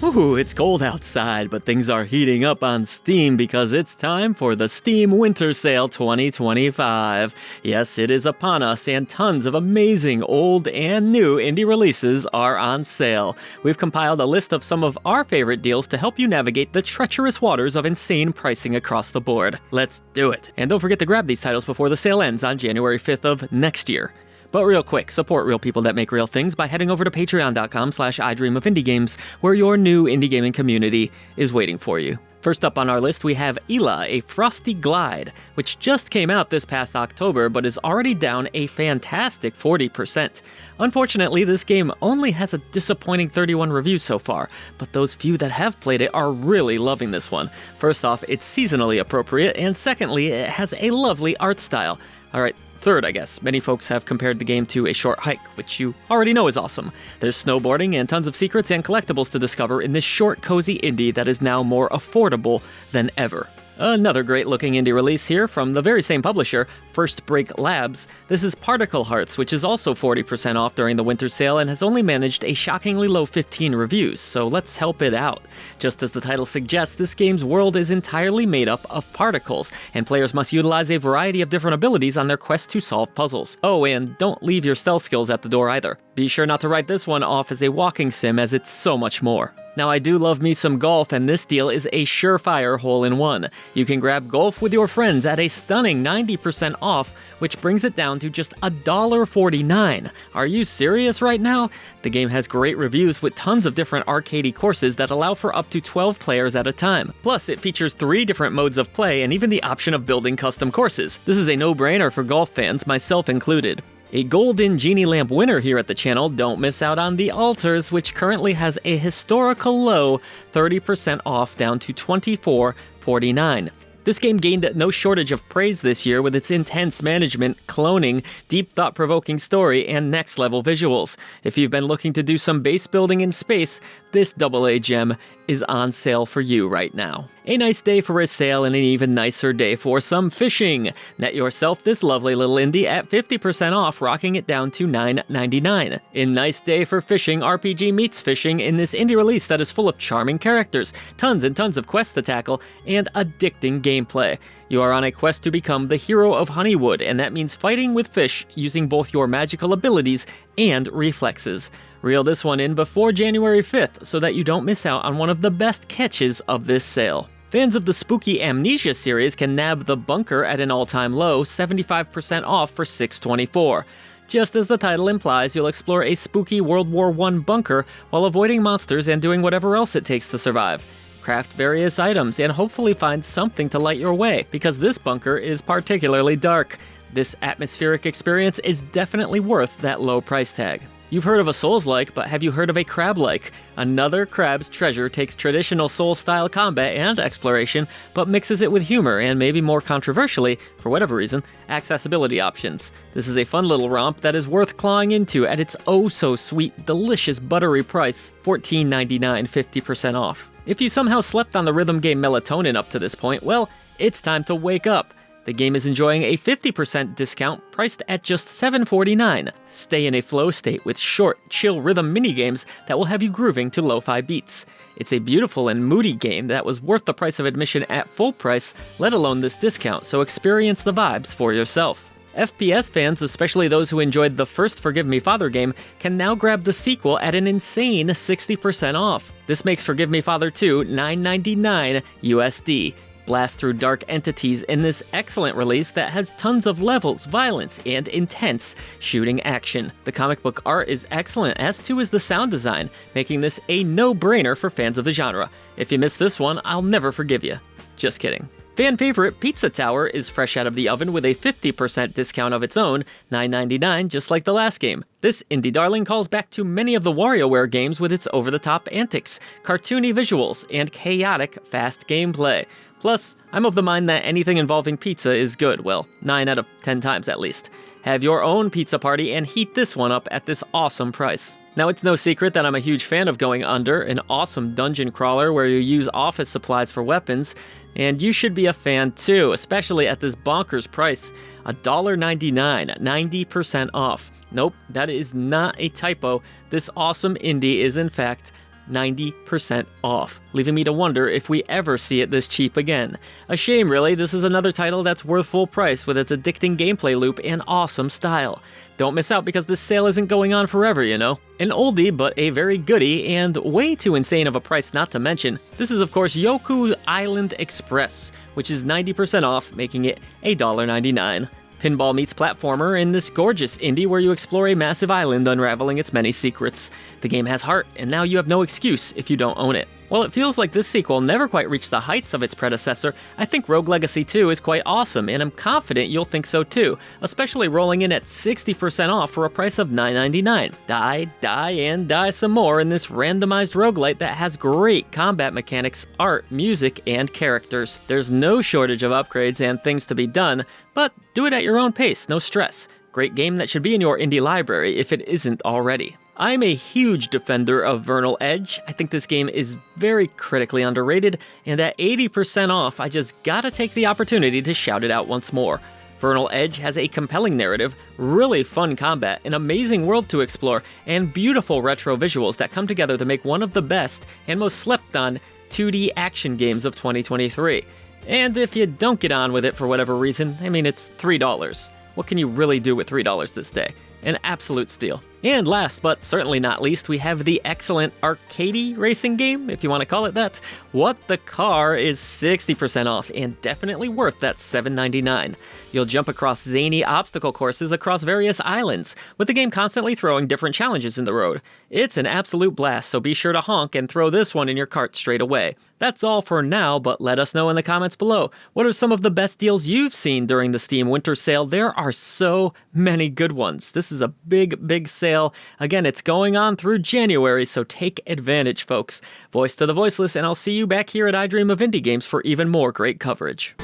Ooh, it's cold outside, but things are heating up on Steam because it's time for the Steam Winter Sale 2025. Yes, it is upon us, and tons of amazing old and new indie releases are on sale. We've compiled a list of some of our favorite deals to help you navigate the treacherous waters of insane pricing across the board. Let's do it. And don't forget to grab these titles before the sale ends on January 5th of next year. But real quick, support real people that make real things by heading over to patreon.com/idreamofindiegames, where your new indie gaming community is waiting for you. First up on our list, we have Ela, a Frosty Glide, which just came out this past October, but is already down a fantastic 40%. Unfortunately, this game only has a disappointing 31 reviews so far, but those few that have played it are really loving this one. First off, it's seasonally appropriate, and secondly, it has a lovely art style. Alright, third, I guess, many folks have compared the game to a short hike, which you already know is awesome. There's snowboarding and tons of secrets and collectibles to discover in this short, cozy indie that is now more affordable than ever. Another great-looking indie release here from the very same publisher, First Break Labs. This is Particle Hearts, which is also 40% off during the winter sale and has only managed a shockingly low 15 reviews, so let's help it out. Just as the title suggests, this game's world is entirely made up of particles, and players must utilize a variety of different abilities on their quest to solve puzzles. Oh, and don't leave your stealth skills at the door either. Be sure not to write this one off as a walking sim, as it's so much more. Now, I do love me some golf, and this deal is a surefire hole-in-one. You can grab golf with your friends at a stunning 90% off, which brings it down to just $1.49. Are you serious right now? The game has great reviews with tons of different arcadey courses that allow for up to 12 players at a time. Plus, it features 3 different modes of play and even the option of building custom courses. This is a no-brainer for golf fans, myself included. A Golden Genie Lamp winner here at the channel, don't miss out on The Altars, which currently has a historical low 30% off down to $24.49. This game gained no shortage of praise this year with its intense management, cloning, deep thought-provoking story, and next-level visuals. If you've been looking to do some base building in space, this AA gem is on sale for you right now. A nice day for a sale and an even nicer day for some fishing. Net yourself this lovely little indie at 50% off, rocking it down to $9.99. A nice day for fishing, RPG meets fishing in this indie release that is full of charming characters, tons and tons of quests to tackle, and addicting gameplay. You are on a quest to become the hero of Honeywood, and that means fighting with fish using both your magical abilities and reflexes. Reel this one in before January 5th so that you don't miss out on one of the best catches of this sale. Fans of the spooky Amnesia series can nab The Bunker at an all-time low, 75% off for $6.24. Just as the title implies, you'll explore a spooky World War I bunker while avoiding monsters and doing whatever else it takes to survive. Craft various items and hopefully find something to light your way, because this bunker is particularly dark. This atmospheric experience is definitely worth that low price tag. You've heard of a Souls-like, but have you heard of a Crab-like? Another Crab's Treasure takes traditional Souls-style combat and exploration, but mixes it with humor and, maybe more controversially, for whatever reason, accessibility options. This is a fun little romp that is worth clawing into at its oh-so-sweet, delicious, buttery price, $14.99, 50% off. If you somehow slept on the rhythm game Melatonin up to this point, well, it's time to wake up. The game is enjoying a 50% discount priced at just $7.49. Stay in a flow state with short, chill rhythm minigames that will have you grooving to lo-fi beats. It's a beautiful and moody game that was worth the price of admission at full price, let alone this discount, so experience the vibes for yourself. FPS fans, especially those who enjoyed the first Forgive Me Father game, can now grab the sequel at an insane 60% off. This makes Forgive Me Father 2 $9.99 USD. Blast through dark entities in this excellent release that has tons of levels, violence, and intense shooting action. The comic book art is excellent, as too is the sound design, making this a no-brainer for fans of the genre. If you missed this one, I'll never forgive you. Just kidding. Fan favorite Pizza Tower is fresh out of the oven with a 50% discount of its own, $9.99, just like the last game. This indie darling calls back to many of the WarioWare games with its over-the-top antics, cartoony visuals, and chaotic, fast gameplay. Plus, I'm of the mind that anything involving pizza is good, well, 9 out of 10 times at least. Have your own pizza party and heat this one up at this awesome price. Now, it's no secret that I'm a huge fan of Going Under, an awesome dungeon crawler where you use office supplies for weapons, and you should be a fan too, especially at this bonkers price, $1.99, 90% off. Nope, that is not a typo. This awesome indie is in fact 90% off, leaving me to wonder if we ever see it this cheap again. A shame, really. This is another title that's worth full price with its addicting gameplay loop and awesome style. Don't miss out because this sale isn't going on forever, you know? An oldie, but a very goodie, and way too insane of a price not to mention. This is, of course, Yoku Island Express, which is 90% off, making it $1.99. Pinball meets platformer in this gorgeous indie where you explore a massive island unraveling its many secrets. The game has heart, and now you have no excuse if you don't own it. While it feels like this sequel never quite reached the heights of its predecessor, I think Rogue Legacy 2 is quite awesome, and I'm confident you'll think so too, especially rolling in at 60% off for a price of $9.99. Die, and die some more in this randomized roguelite that has great combat mechanics, art, music, and characters. There's no shortage of upgrades and things to be done, but do it at your own pace, no stress. Great game that should be in your indie library if it isn't already. I'm a huge defender of Vernal Edge. I think this game is very critically underrated, and at 80% off, I just gotta take the opportunity to shout it out once more. Vernal Edge has a compelling narrative, really fun combat, an amazing world to explore, and beautiful retro visuals that come together to make one of the best and most slept on 2D action games of 2023. And if you don't get on with it for whatever reason, I mean, it's $3. What can you really do with $3 this day? An absolute steal. And last but certainly not least, we have the excellent arcadey racing game, if you want to call it that. What the Car is 60% off and definitely worth that $7.99. You'll jump across zany obstacle courses across various islands, with the game constantly throwing different challenges in the road. It's an absolute blast, so be sure to honk and throw this one in your cart straight away. That's all for now, but let us know in the comments below. What are some of the best deals you've seen during the Steam Winter Sale? There are so many good ones. This is a big sale. Again, it's going on through January, so take advantage, folks. Voice to the voiceless, and I'll see you back here at I Dream of Indie Games for even more great coverage.